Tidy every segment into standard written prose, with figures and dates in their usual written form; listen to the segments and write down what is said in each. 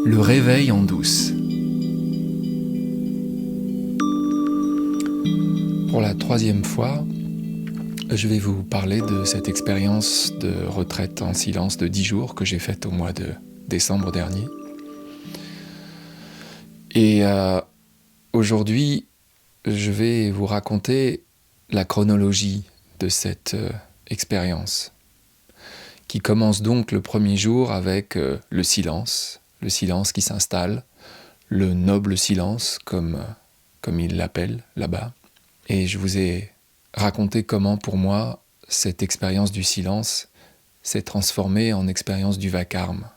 Le réveil en douce. Pour la 3e fois, je vais vous parler de cette expérience de retraite en silence de 10 jours que j'ai faite au mois de décembre dernier. Et aujourd'hui, je vais vous raconter la chronologie de cette expérience, qui commence donc le premier jour avec le silence qui s'installe, le noble silence, comme ils l'appellent là-bas. Et je vous ai raconté comment, pour moi, cette expérience du silence s'est transformée en expérience du vacarme.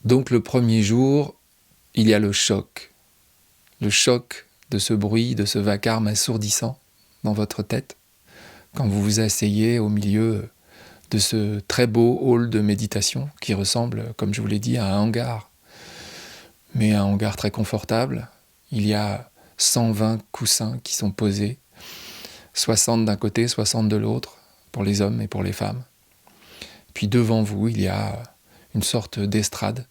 Donc le premier jour, il y a le choc de ce bruit, de ce vacarme assourdissant dans votre tête, quand vous vous asseyez au milieu de ce très beau hall de méditation qui ressemble, comme je vous l'ai dit, à un hangar, mais un hangar très confortable. Il y a 120 coussins qui sont posés, 60 d'un côté, 60 de l'autre, pour les hommes et pour les femmes. Puis devant vous, il y a une sorte d'estrade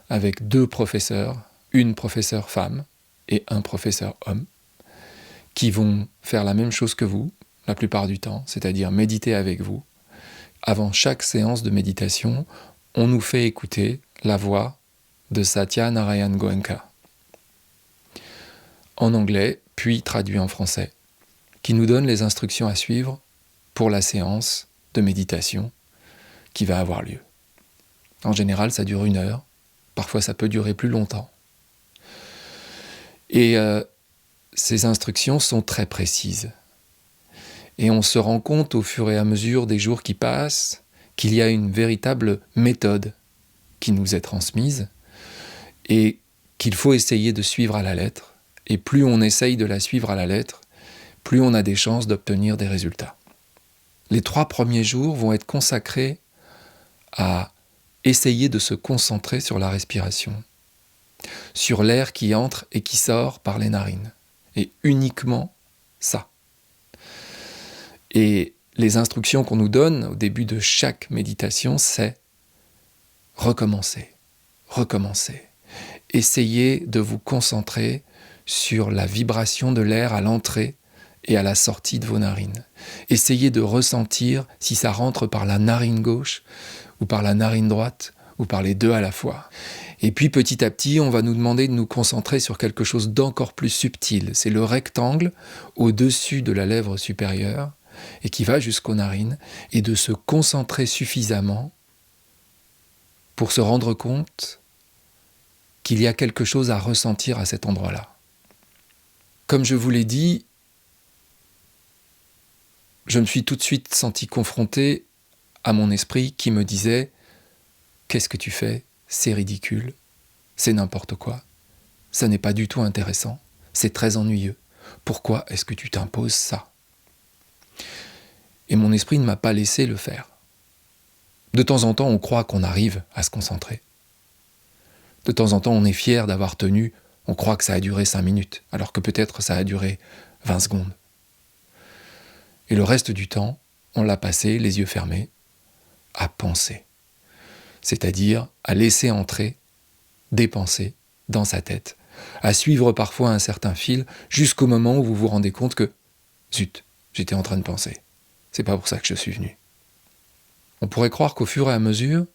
avec 2 professeurs, une professeure femme et un professeur homme, qui vont faire la même chose que vous, la plupart du temps, c'est-à-dire méditer avec vous. Avant chaque séance de méditation, on nous fait écouter la voix de Satya Narayan Goenka, en anglais, puis traduit en français, qui nous donne les instructions à suivre pour la séance de méditation qui va avoir lieu. En général, ça dure 1 heure, parfois ça peut durer plus longtemps. Et ces instructions sont très précises. Et on se rend compte au fur et à mesure des jours qui passent qu'il y a une véritable méthode qui nous est transmise et qu'il faut essayer de suivre à la lettre. Et plus on essaye de la suivre à la lettre, plus on a des chances d'obtenir des résultats. Les 3 premiers jours vont être consacrés à essayer de se concentrer sur la respiration, sur l'air qui entre et qui sort par les narines, et uniquement ça. Et les instructions qu'on nous donne au début de chaque méditation, c'est recommencer. Essayez de vous concentrer sur la vibration de l'air à l'entrée et à la sortie de vos narines. Essayez de ressentir si ça rentre par la narine gauche ou par la narine droite ou par les 2 à la fois. Et puis petit à petit, on va nous demander de nous concentrer sur quelque chose d'encore plus subtil. C'est le rectangle au-dessus de la lèvre supérieure et qui va jusqu'aux narines, et de se concentrer suffisamment pour se rendre compte qu'il y a quelque chose à ressentir à cet endroit-là. Comme je vous l'ai dit, je me suis tout de suite senti confronté à mon esprit qui me disait « Qu'est-ce que tu fais ? C'est ridicule, c'est n'importe quoi, ça n'est pas du tout intéressant, c'est très ennuyeux. Pourquoi est-ce que tu t'imposes ça ?» Et mon esprit ne m'a pas laissé le faire. De temps en temps, on croit qu'on arrive à se concentrer. De temps en temps, on est fier d'avoir tenu, on croit que ça a duré 5 minutes, alors que peut-être ça a duré 20 secondes. Et le reste du temps, on l'a passé, les yeux fermés, à penser. C'est-à-dire à laisser entrer des pensées dans sa tête, à suivre parfois un certain fil, jusqu'au moment où vous vous rendez compte que « Zut, j'étais en train de penser. C'est pas pour ça que je suis venu. » On pourrait croire qu'au fur et à mesure,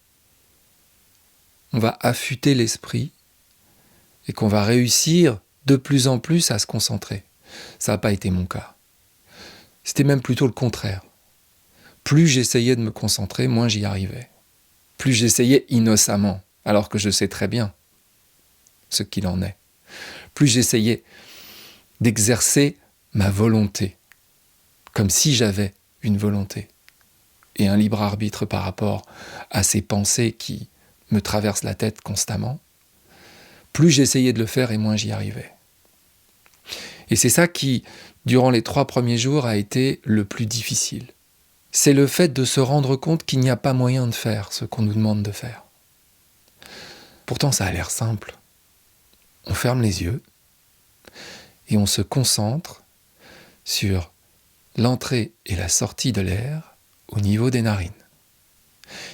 on va affûter l'esprit et qu'on va réussir de plus en plus à se concentrer. Ça n'a pas été mon cas. C'était même plutôt le contraire. Plus j'essayais de me concentrer, moins j'y arrivais. Plus j'essayais innocemment, alors que je sais très bien ce qu'il en est. Plus j'essayais d'exercer ma volonté, comme si j'avais une volonté et un libre arbitre par rapport à ces pensées qui me traversent la tête constamment, plus j'essayais de le faire et moins j'y arrivais. Et c'est ça qui, durant les 3 premiers jours, a été le plus difficile. C'est le fait de se rendre compte qu'il n'y a pas moyen de faire ce qu'on nous demande de faire. Pourtant, ça a l'air simple. On ferme les yeux et on se concentre sur l'entrée et la sortie de l'air au niveau des narines.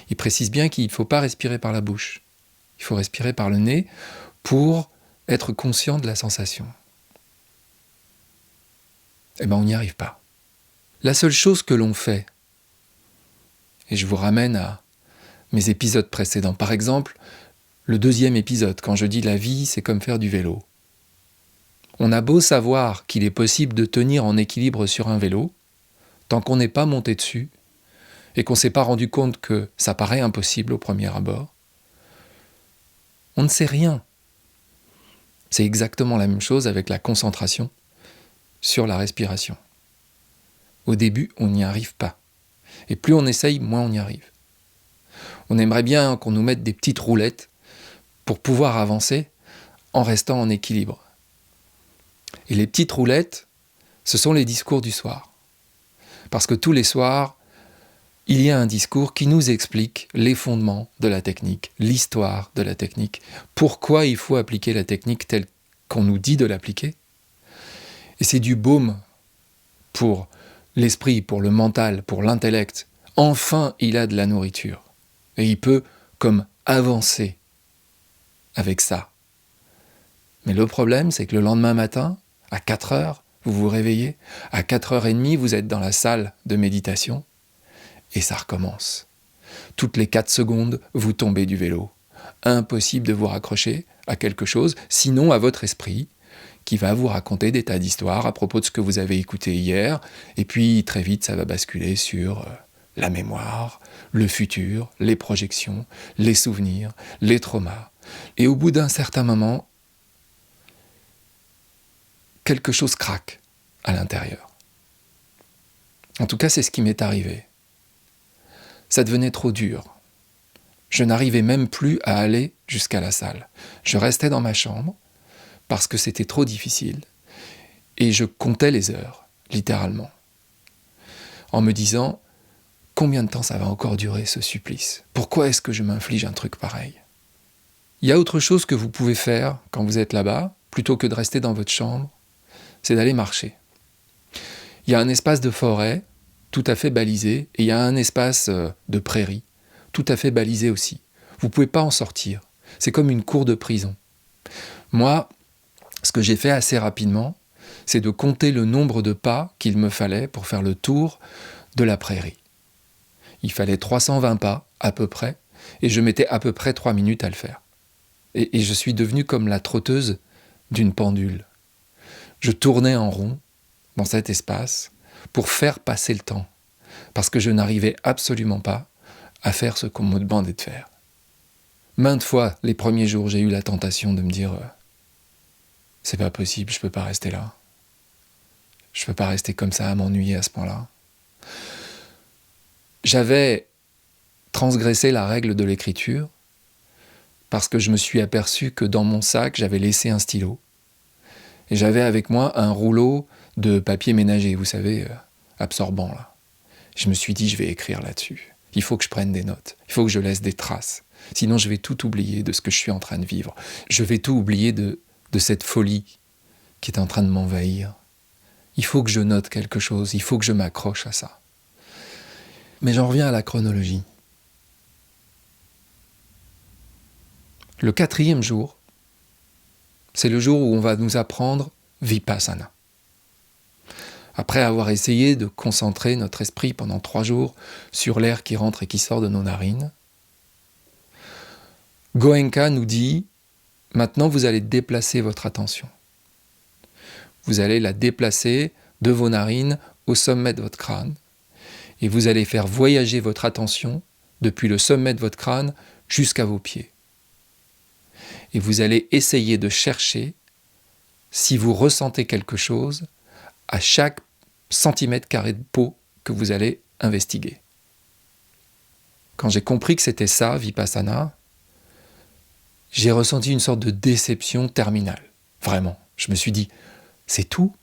Il précise bien qu'il ne faut pas respirer par la bouche. Il faut respirer par le nez pour être conscient de la sensation. Eh bien, on n'y arrive pas. La seule chose que l'on fait, et je vous ramène à mes épisodes précédents, par exemple, le 2e épisode, quand je dis la vie, c'est comme faire du vélo. On a beau savoir qu'il est possible de tenir en équilibre sur un vélo, tant qu'on n'est pas monté dessus, et qu'on ne s'est pas rendu compte que ça paraît impossible au premier abord, on ne sait rien. C'est exactement la même chose avec la concentration sur la respiration. Au début, on n'y arrive pas. Et plus on essaye, moins on y arrive. On aimerait bien qu'on nous mette des petites roulettes pour pouvoir avancer en restant en équilibre. Et les petites roulettes, ce sont les discours du soir. Parce que tous les soirs, il y a un discours qui nous explique les fondements de la technique, l'histoire de la technique, pourquoi il faut appliquer la technique telle qu'on nous dit de l'appliquer. Et c'est du baume pour l'esprit, pour le mental, pour l'intellect. Enfin, il a de la nourriture. Et il peut comme avancer avec ça. Mais le problème, c'est que le lendemain matin, à 4 heures, vous vous réveillez, à 4h30, vous êtes dans la salle de méditation, et ça recommence. Toutes les 4 secondes, vous tombez du vélo. Impossible de vous raccrocher à quelque chose, sinon à votre esprit, qui va vous raconter des tas d'histoires à propos de ce que vous avez écouté hier, et puis très vite, ça va basculer sur la mémoire, le futur, les projections, les souvenirs, les traumas. Et au bout d'un certain moment, quelque chose craque à l'intérieur. En tout cas, c'est ce qui m'est arrivé. Ça devenait trop dur. Je n'arrivais même plus à aller jusqu'à la salle. Je restais dans ma chambre parce que c'était trop difficile et je comptais les heures, littéralement, en me disant combien de temps ça va encore durer ce supplice ? Pourquoi est-ce que je m'inflige un truc pareil ? Il y a autre chose que vous pouvez faire quand vous êtes là-bas, plutôt que de rester dans votre chambre, c'est d'aller marcher. Il y a un espace de forêt tout à fait balisé, et il y a un espace de prairie tout à fait balisé aussi. Vous ne pouvez pas en sortir. C'est comme une cour de prison. Moi, ce que j'ai fait assez rapidement, c'est de compter le nombre de pas qu'il me fallait pour faire le tour de la prairie. Il fallait 320 pas, à peu près, et je mettais à peu près 3 minutes à le faire. Et je suis devenu comme la trotteuse d'une pendule. Je tournais en rond dans cet espace pour faire passer le temps, parce que je n'arrivais absolument pas à faire ce qu'on me demandait de faire. Maintes fois, les premiers jours, j'ai eu la tentation de me dire « c'est pas possible, je peux pas rester là. Je peux pas rester comme ça à m'ennuyer à ce point-là. » J'avais transgressé la règle de l'écriture parce que je me suis aperçu que dans mon sac, j'avais laissé un stylo. Et j'avais avec moi un rouleau de papier ménager, vous savez, absorbant là. Je me suis dit, je vais écrire là-dessus. Il faut que je prenne des notes. Il faut que je laisse des traces. Sinon, je vais tout oublier de ce que je suis en train de vivre. Je vais tout oublier de cette folie qui est en train de m'envahir. Il faut que je note quelque chose. Il faut que je m'accroche à ça. Mais j'en reviens à la chronologie. Le 4e jour, c'est le jour où on va nous apprendre Vipassana. Après avoir essayé de concentrer notre esprit pendant 3 jours sur l'air qui rentre et qui sort de nos narines, Goenka nous dit, maintenant vous allez déplacer votre attention. Vous allez la déplacer de vos narines au sommet de votre crâne et vous allez faire voyager votre attention depuis le sommet de votre crâne jusqu'à vos pieds. Et vous allez essayer de chercher si vous ressentez quelque chose à chaque centimètre carré de peau que vous allez investiguer. Quand j'ai compris que c'était ça, Vipassana, j'ai ressenti une sorte de déception terminale. Vraiment. Je me suis dit, c'est tout ?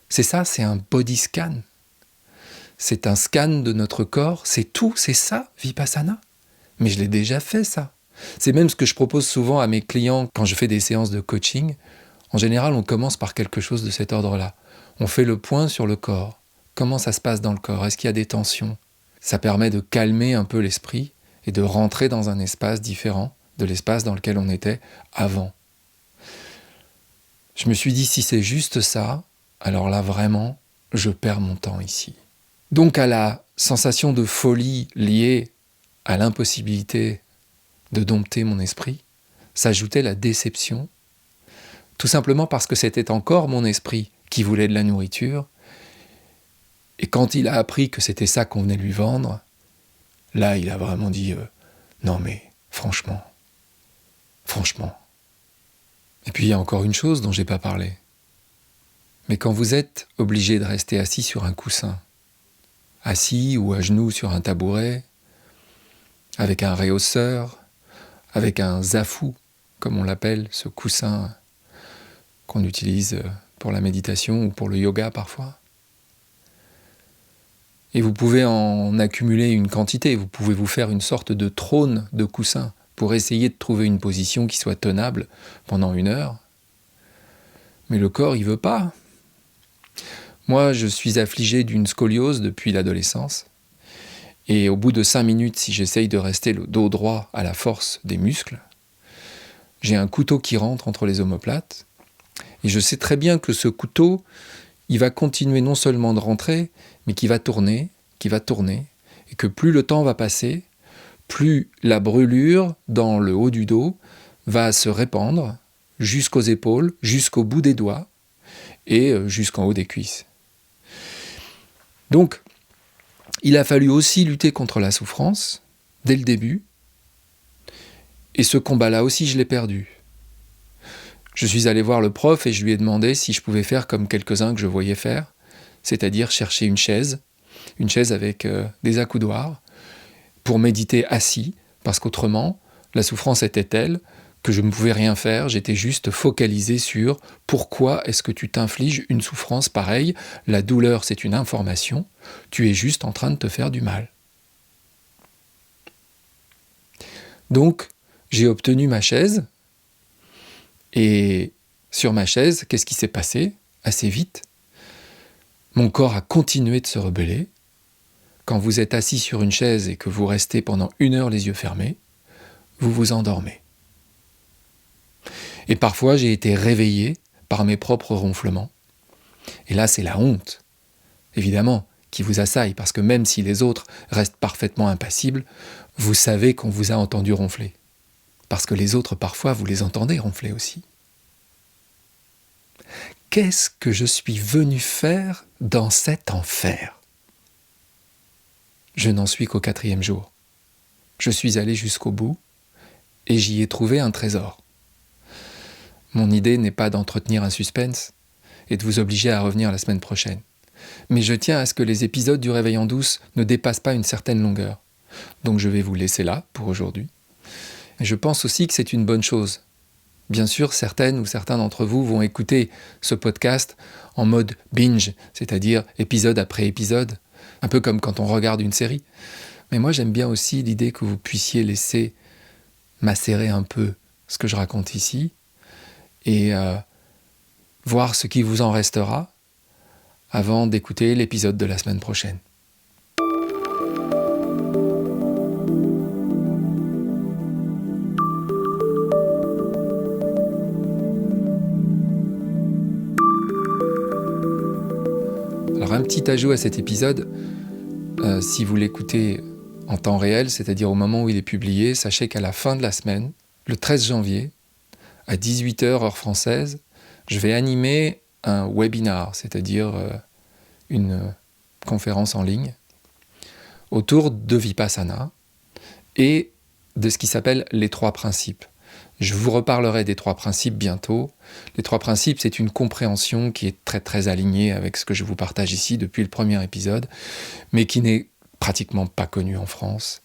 C'est ça, c'est un body scan. C'est un scan de notre corps, c'est tout, c'est ça, Vipassana. Mais je l'ai déjà fait, ça. C'est même ce que je propose souvent à mes clients quand je fais des séances de coaching. En général, on commence par quelque chose de cet ordre-là. On fait le point sur le corps. Comment ça se passe dans le corps ? Est-ce qu'il y a des tensions ? Ça permet de calmer un peu l'esprit et de rentrer dans un espace différent de l'espace dans lequel on était avant. Je me suis dit, si c'est juste ça, alors là vraiment, je perds mon temps ici. Donc à la sensation de folie liée à l'impossibilité de dompter mon esprit, s'ajoutait la déception, tout simplement parce que c'était encore mon esprit qui voulait de la nourriture, et quand il a appris que c'était ça qu'on venait lui vendre, là il a vraiment dit non mais franchement. Et puis il y a encore une chose dont j'ai pas parlé. Mais quand vous êtes obligé de rester assis sur un coussin, assis ou à genoux sur un tabouret, avec un rehausseur, avec un zafou, comme on l'appelle, ce coussin qu'on utilise pour la méditation ou pour le yoga parfois. Et vous pouvez en accumuler une quantité, vous pouvez vous faire une sorte de trône de coussin pour essayer de trouver une position qui soit tenable pendant 1 heure. Mais le corps, il veut pas. Moi, je suis affligé d'une scoliose depuis l'adolescence. Et au bout de 5 minutes, si j'essaye de rester le dos droit à la force des muscles, j'ai un couteau qui rentre entre les omoplates. Et je sais très bien que ce couteau, il va continuer non seulement de rentrer, mais qui va tourner, et que plus le temps va passer, plus la brûlure dans le haut du dos va se répandre jusqu'aux épaules, jusqu'au bout des doigts et jusqu'en haut des cuisses. Donc, il a fallu aussi lutter contre la souffrance dès le début, et ce combat-là aussi, je l'ai perdu. Je suis allé voir le prof et je lui ai demandé si je pouvais faire comme quelques-uns que je voyais faire, c'est-à-dire chercher une chaise avec des accoudoirs, pour méditer assis, parce qu'autrement, la souffrance était telle que je ne pouvais rien faire, j'étais juste focalisé sur pourquoi est-ce que tu t'infliges une souffrance pareille, la douleur c'est une information, tu es juste en train de te faire du mal. Donc, j'ai obtenu ma chaise, et sur ma chaise, qu'est-ce qui s'est passé ? Assez vite, mon corps a continué de se rebeller. Quand vous êtes assis sur une chaise et que vous restez pendant 1 heure les yeux fermés, vous vous endormez. Et parfois, j'ai été réveillé par mes propres ronflements. Et là, c'est la honte, évidemment, qui vous assaille, parce que même si les autres restent parfaitement impassibles, vous savez qu'on vous a entendu ronfler. Parce que les autres, parfois, vous les entendez ronfler aussi. Qu'est-ce que je suis venu faire dans cet enfer ? Je n'en suis qu'au 4e jour. Je suis allé jusqu'au bout et j'y ai trouvé un trésor. Mon idée n'est pas d'entretenir un suspense et de vous obliger à revenir la semaine prochaine. Mais je tiens à ce que les épisodes du Réveil en douce ne dépassent pas une certaine longueur. Donc je vais vous laisser là pour aujourd'hui. Et je pense aussi que c'est une bonne chose. Bien sûr, certaines ou certains d'entre vous vont écouter ce podcast en mode binge, c'est-à-dire épisode après épisode, un peu comme quand on regarde une série. Mais moi, j'aime bien aussi l'idée que vous puissiez laisser macérer un peu ce que je raconte ici et voir ce qui vous en restera avant d'écouter l'épisode de la semaine prochaine. Alors un petit ajout à cet épisode, si vous l'écoutez en temps réel, c'est-à-dire au moment où il est publié, sachez qu'à la fin de la semaine, le 13 janvier, à 18h heure française, je vais animer un webinar, c'est-à-dire une conférence en ligne, autour de Vipassana et de ce qui s'appelle les 3 principes. Je vous reparlerai des 3 principes bientôt. Les 3 principes, c'est une compréhension qui est très très alignée avec ce que je vous partage ici depuis le premier épisode, mais qui n'est pratiquement pas connue en France.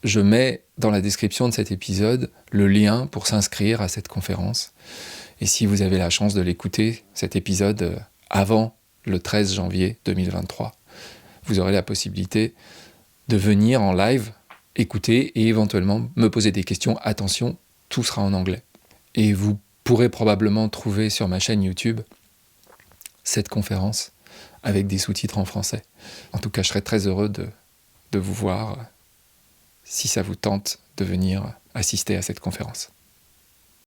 Je mets dans la description de cet épisode le lien pour s'inscrire à cette conférence. Et si vous avez la chance de l'écouter, cet épisode avant le 13 janvier 2023, vous aurez la possibilité de venir en live, écouter et éventuellement me poser des questions. Attention, tout sera en anglais. Et vous pourrez probablement trouver sur ma chaîne YouTube cette conférence avec des sous-titres en français. En tout cas, je serai très heureux de vous voir si ça vous tente de venir assister à cette conférence.